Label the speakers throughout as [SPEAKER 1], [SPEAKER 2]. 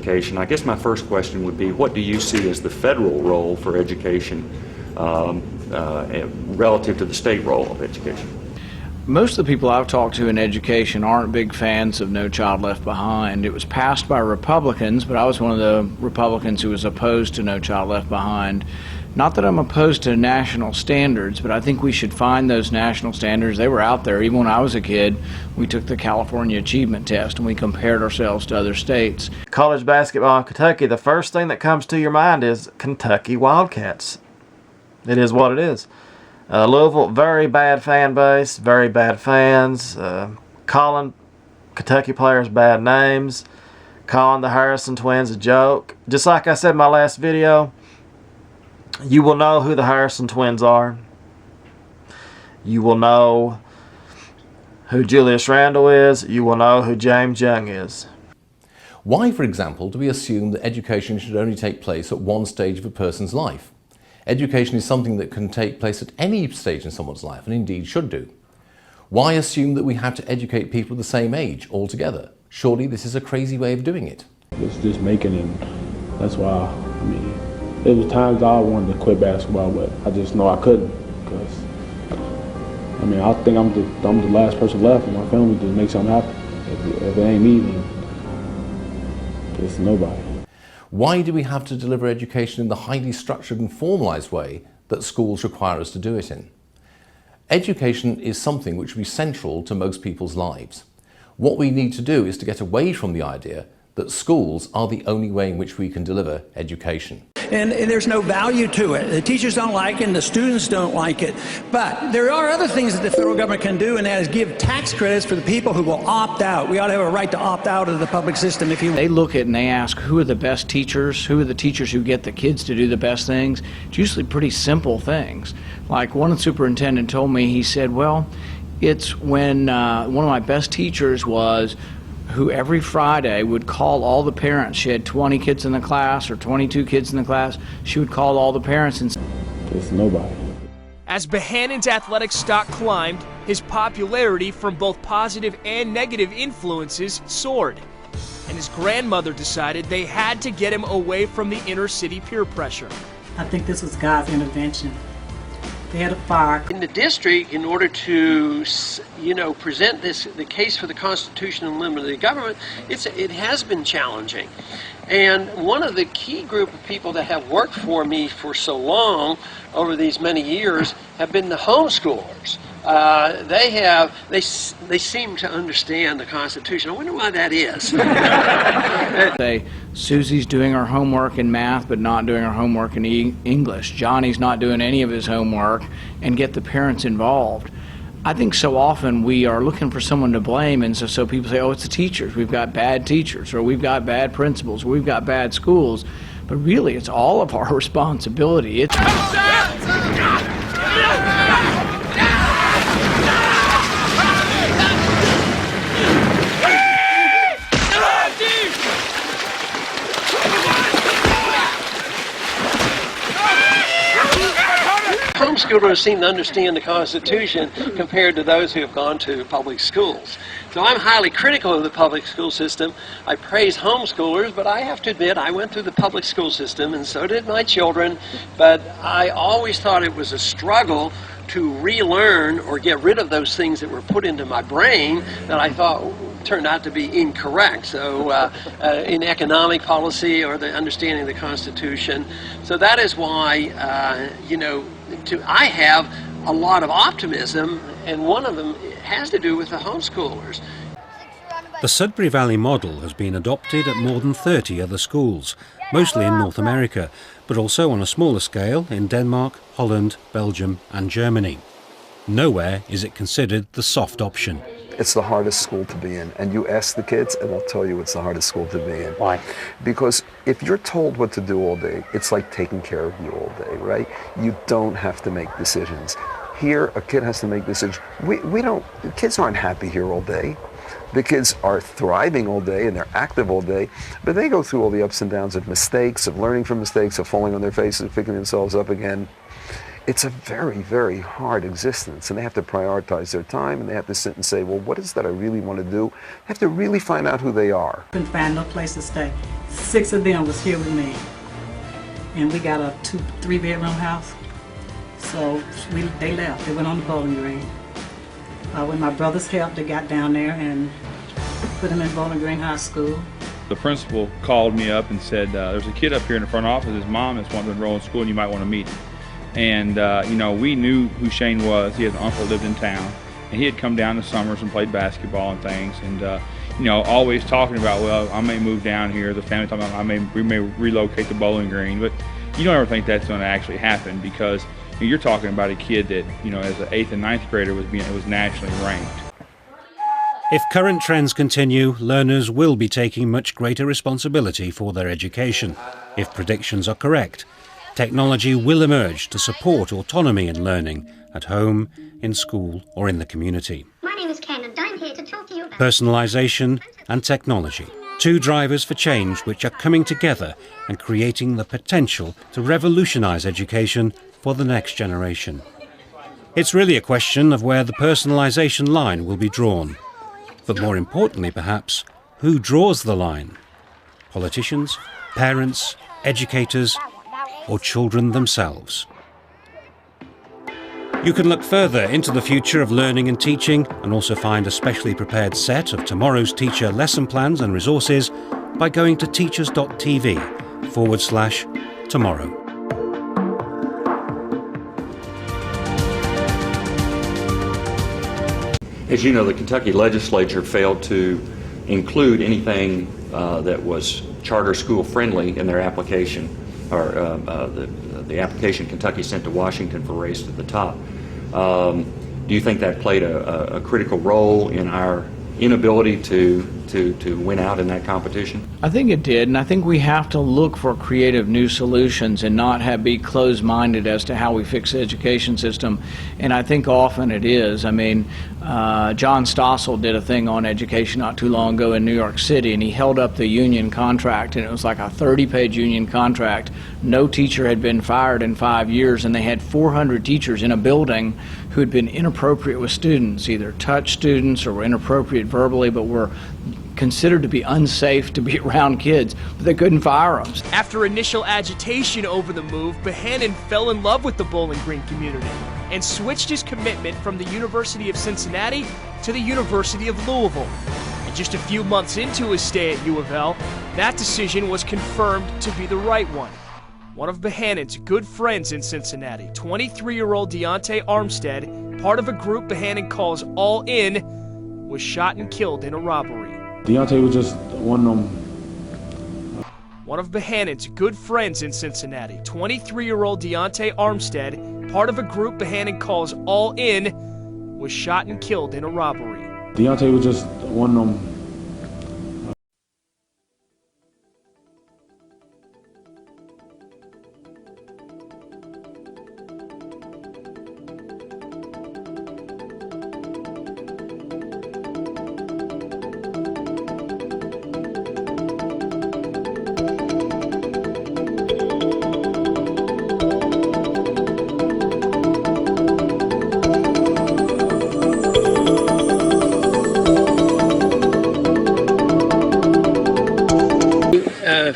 [SPEAKER 1] education. I guess my first question would be, what do you see as the federal role for education relative to the state role of education?
[SPEAKER 2] Most of the people I've talked to in education aren't big fans of No Child Left Behind. It was passed by Republicans, but I was one of the Republicans who was opposed to No Child Left Behind. Not that I'm opposed to national standards, but I think we should find those national standards. They were out there. Even when I was a kid, we took the California Achievement Test and we compared ourselves to other states.
[SPEAKER 3] College basketball in Kentucky, the first thing that comes to your mind is Kentucky Wildcats. It is what it is. Louisville, very bad fan base, very bad fans, calling Kentucky players bad names, calling the Harrison twins a joke. Just like I said in my last video, you will know who the Harrison twins are. You will know who Julius Randle is. You will know who James Young is.
[SPEAKER 4] Why, for example, do we assume that education should only take place at one stage of a person's life? Education is something that can take place at any stage in someone's life, and indeed should do. Why assume that we have to educate people the same age altogether? Surely this is a crazy way of doing it.
[SPEAKER 5] It's just making it. That's why, I mean, there was times I wanted to quit basketball, but I just know I couldn't, because, I mean, I think I'm the last person left in my family to make something happen. If it ain't me, then it's nobody.
[SPEAKER 4] Why do we have to deliver education in the highly structured and formalised way that schools require us to do it in? Education is something which will be central to most people's lives. What we need to do is to get away from the idea that schools are the only way in which we can deliver education.
[SPEAKER 6] And there's no value to it. The teachers don't like it and the students don't like it. But there are other things that the federal government can do, and that is give tax credits for the people who will opt out. We ought to have a right to opt out of the public system if you want.
[SPEAKER 2] They look at and they ask, who are the best teachers? Who are the teachers who get the kids to do the best things? It's usually pretty simple things. Like one superintendent told me, he said, well, it's when one of my best teachers was who every Friday would call all the parents. She had 20 kids in the class or 22 kids in the class. She would call all the parents and say,
[SPEAKER 5] it's nobody.
[SPEAKER 7] As Bohannon's athletic stock climbed, his popularity from both positive and negative influences soared. And his grandmother decided they had to get him away from the inner city peer pressure.
[SPEAKER 8] I think this was God's intervention. They had a fire.
[SPEAKER 9] In the district, in order to, present the case for the Constitution and limited government, it has been challenging. And one of the key group of people that have worked for me for so long, over these many years, have been the homeschoolers. They seem to understand the Constitution. I wonder why that is.
[SPEAKER 2] Say, Susie's doing her homework in math but not doing her homework in English. Johnny's not doing any of his homework, and get the parents involved. I think so often we are looking for someone to blame, and so people say, oh, it's the teachers. We've got bad teachers, or we've got bad principals, or we've got bad schools. But really, it's all of our responsibility. It's
[SPEAKER 9] Homeschoolers seem to understand the Constitution compared to those who have gone to public schools. So I'm highly critical of the public school system. I praise homeschoolers, but I have to admit I went through the public school system, and so did my children. But I always thought it was a struggle to relearn or get rid of those things that were put into my brain that I thought turned out to be incorrect. So in economic policy or the understanding of the Constitution. So that is why, I have a lot of optimism, and one of them has to do with the homeschoolers.
[SPEAKER 10] The Sudbury Valley model has been adopted at more than 30 other schools, mostly in North America, but also on a smaller scale in Denmark, Holland, Belgium and Germany. Nowhere is it considered the soft option.
[SPEAKER 11] It's the hardest school to be in, and you ask the kids and they'll tell you it's the hardest school to be in.
[SPEAKER 3] Why?
[SPEAKER 11] Because if you're told what to do all day, it's like taking care of you all day, right? You don't have to make decisions. Here, a kid has to make decisions. The kids aren't happy here all day. The kids are thriving all day and they're active all day, but they go through all the ups and downs of mistakes, of learning from mistakes, of falling on their faces, picking themselves up again. It's a very, very hard existence, and they have to prioritize their time, and they have to sit and say, well, what is that I really want to do? They have to really find out who they are.
[SPEAKER 8] Couldn't find no place to stay. 6 of them was here with me. And we got a 3-bedroom house. So they left. They went on the Bowling Green. With my brother's help, they got down there and put them in Bowling Green High School.
[SPEAKER 12] The principal called me up and said, there's a kid up here in the front office, his mom is wanting to enroll in school and you might want to meet him. And, you know, we knew who Shane was. He had an uncle who lived in town. And he had come down the summers and played basketball and things. And, you know, always talking about, well, I may move down here. The family talking about we may relocate to Bowling Green. But you don't ever think that's going to actually happen because you're talking about a kid that, you know, as an 8th and 9th grader was nationally ranked.
[SPEAKER 10] If current trends continue, learners will be taking much greater responsibility for their education. If predictions are correct, technology will emerge to support autonomy in learning at home, in school or in the community.
[SPEAKER 13] My name is Ken and I'm here to talk to you about
[SPEAKER 10] Personalisation and technology, two drivers for change which are coming together and creating the potential to revolutionise education for the next generation. It's really a question of where the personalisation line will be drawn. But more importantly, perhaps, who draws the line? Politicians, parents, educators, or children themselves? You can look further into the future of learning and teaching and also find a specially prepared set of tomorrow's teacher lesson plans and resources by going to teachers.tv/tomorrow.
[SPEAKER 1] As you know, the Kentucky legislature failed to include anything that was charter school friendly in their application, or the application Kentucky sent to Washington for Race to the Top. Do you think that played a critical role in our inability to win out in that competition?
[SPEAKER 2] I think it did, and I think we have to look for creative new solutions and not be closed-minded as to how we fix the education system, and I think often it is. I mean, John Stossel did a thing on education not too long ago in New York City, and he held up the union contract, and it was like a 30-page union contract. No teacher had been fired in 5 years, and they had 400 teachers in a building who had been inappropriate with students, either touched students or were inappropriate verbally, but were considered to be unsafe to be around kids, but they couldn't fire them.
[SPEAKER 7] After initial agitation over the move, Bohannon fell in love with the Bowling Green community and switched his commitment from the University of Cincinnati to the University of Louisville. And just a few months into his stay at U of L, that decision was confirmed to be the right one. One of Bohannon's good friends in Cincinnati, 23-year-old Deontay Armstead, part of a group Bohannon calls All In, was shot and killed in a robbery.
[SPEAKER 5] Deontay was just one of them.
[SPEAKER 7] One of Bohannon's good friends in Cincinnati, 23-year-old Deontay Armstead, part of a group Bohannon calls All In, was shot and killed in a robbery.
[SPEAKER 5] Deontay was just one of them.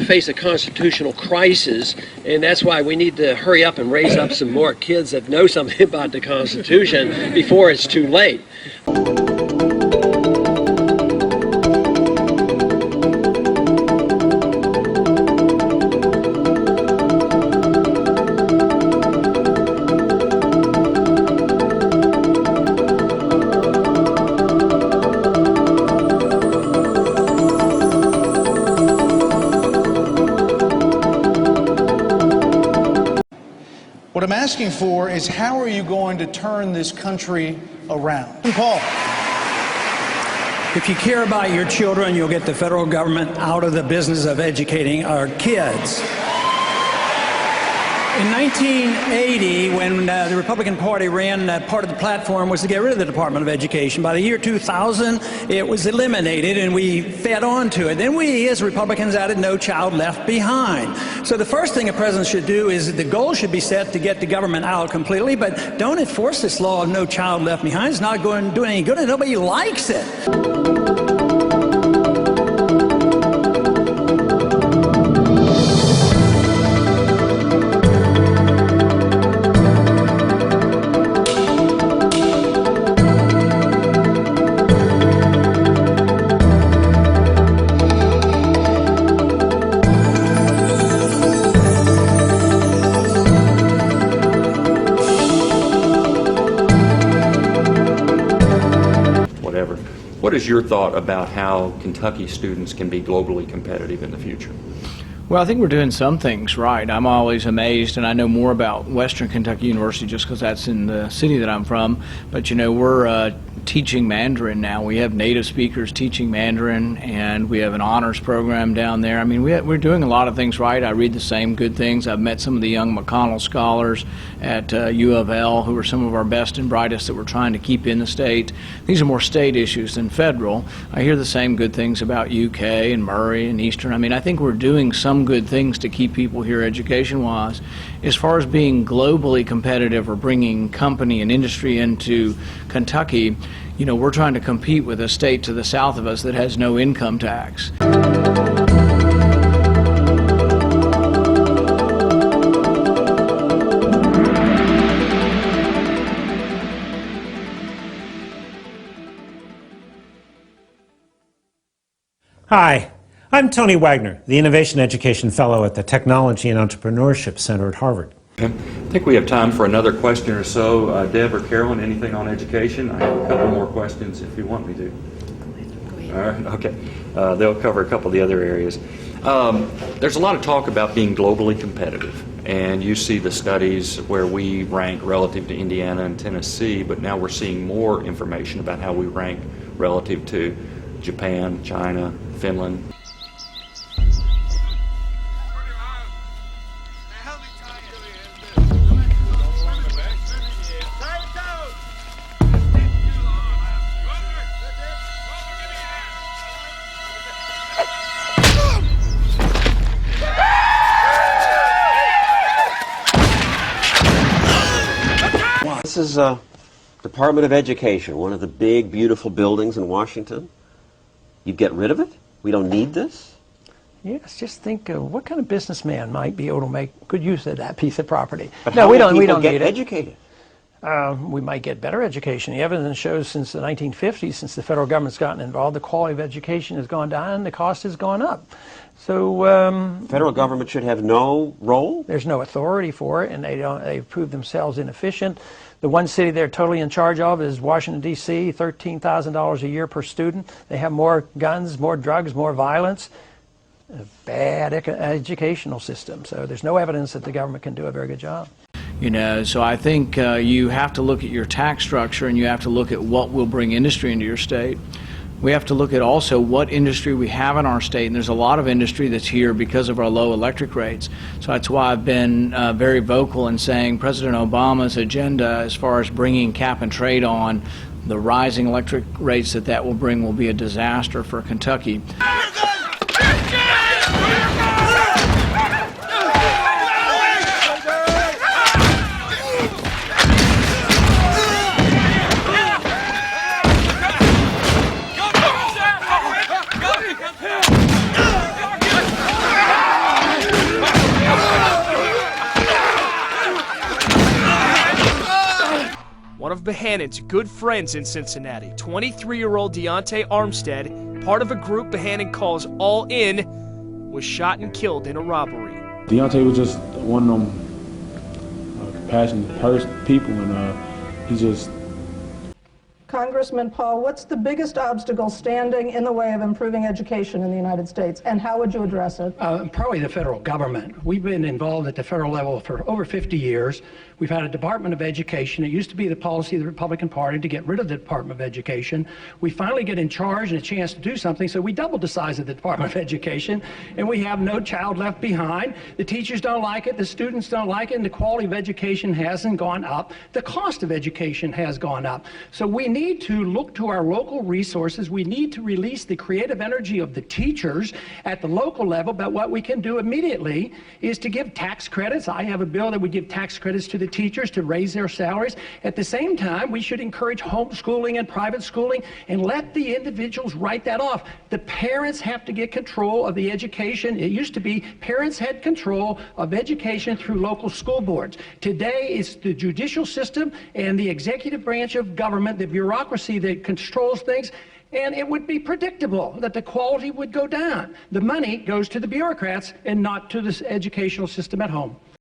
[SPEAKER 9] Face a constitutional crisis, and that's why we need to hurry up and raise up some more kids that know something about the Constitution before it's too late.
[SPEAKER 14] What I'm asking for is how are you going to turn this country around? Paul.
[SPEAKER 6] If you care about your children, you'll get the federal government out of the business of educating our kids. In 1980, when the Republican Party ran, part of the platform was to get rid of the Department of Education. By the year 2000, it was eliminated, and we fed on to it. Then we, as Republicans, added No Child Left Behind. So the first thing a president should do is the goal should be set to get the government out completely, but don't enforce this law of No Child Left Behind. It's not going to do any good, and nobody likes it.
[SPEAKER 1] is your thought about how Kentucky students can be globally competitive in the future?
[SPEAKER 2] Well, I think we're doing some things right. I'm always amazed, and I know more about Western Kentucky University just because that's in the city that I'm from. But, you know, we're teaching Mandarin now. We have native speakers teaching Mandarin, and we have an honors program down there. I mean, we're doing a lot of things right. I read the same good things. I've met some of the young McConnell scholars at U of L who are some of our best and brightest that we're trying to keep in the state. These are more state issues than federal. I hear the same good things about UK and Murray and Eastern. I mean, I think we're doing some good things to keep people here education-wise. As far as being globally competitive or bringing company and industry into Kentucky, you know, we're trying to compete with a state to the south of us that has no income tax.
[SPEAKER 15] Hi, I'm Tony Wagner, the Innovation Education Fellow at the Technology and Entrepreneurship Center at Harvard.
[SPEAKER 1] I think we have time for another question or so. Deb or Carolyn, anything on education? I have a couple more questions if you want me to. All right, okay. They'll cover a couple of the other areas. There's a lot of talk about being globally competitive, and you see the studies where we rank relative to Indiana and Tennessee, but now we're seeing more information about how we rank relative to Japan, China, Finland.
[SPEAKER 16] This is Department of Education, one of the big, beautiful buildings in Washington. You'd get rid of it? We don't need this?
[SPEAKER 6] Yes, just think of what kind of businessman might be able to make good use of that piece of property.
[SPEAKER 16] But
[SPEAKER 6] No,
[SPEAKER 16] how
[SPEAKER 6] we
[SPEAKER 16] will
[SPEAKER 6] don't
[SPEAKER 16] people get
[SPEAKER 6] need
[SPEAKER 16] educated?
[SPEAKER 6] We might get better education. The evidence shows since the 1950s, since the federal government's gotten involved, the quality of education has gone down and the cost has gone up. So
[SPEAKER 16] federal government should have no role?
[SPEAKER 6] There's no authority for it, and they've proved themselves inefficient. The one city they're totally in charge of is Washington, D.C., $13,000 a year per student. They have more guns, more drugs, more violence. A bad educational system. So there's no evidence that the government can do a very good job.
[SPEAKER 2] You know, so I think you have to look at your tax structure, and you have to look at what will bring industry into your state. We have to look at also what industry we have in our state, and there's a lot of industry that's here because of our low electric rates. So that's why I've been very vocal in saying President Obama's agenda as far as bringing cap and trade on, the rising electric rates that will bring will be a disaster for Kentucky.
[SPEAKER 7] One of Bohannon's good friends in Cincinnati, 23-year-old Deontay Armstead, part of a group Bohannon calls All In, was shot and killed in a robbery.
[SPEAKER 5] Deontay was just one of them compassionate people, and he just...
[SPEAKER 17] Congressman Paul, what's the biggest obstacle standing in the way of improving education in the United States, and how would you address it?
[SPEAKER 18] Probably the federal government. We've been involved at the federal level for over 50 years. We've had a Department of Education. It used to be the policy of the Republican Party to get rid of the Department of Education. We finally get in charge and a chance to do something, so we doubled the size of the Department of Education, and we have no child left behind. The teachers don't like it, the students don't like it, and the quality of education hasn't gone up. The cost of education has gone up. So we need to look to our local resources. We need to release the creative energy of the teachers at the local level, but what we can do immediately is to give tax credits. I have a bill that would give tax credits to the teachers to raise their salaries. At the same time, we should encourage homeschooling and private schooling and let the individuals write that off. The parents have to get control of the education. It used to be parents had control of education through local school boards. Today, it's the judicial system and the executive branch of government, the bureaucracy that controls things, and it would be predictable that the quality would go down. The money goes to the bureaucrats and not to the educational system at home.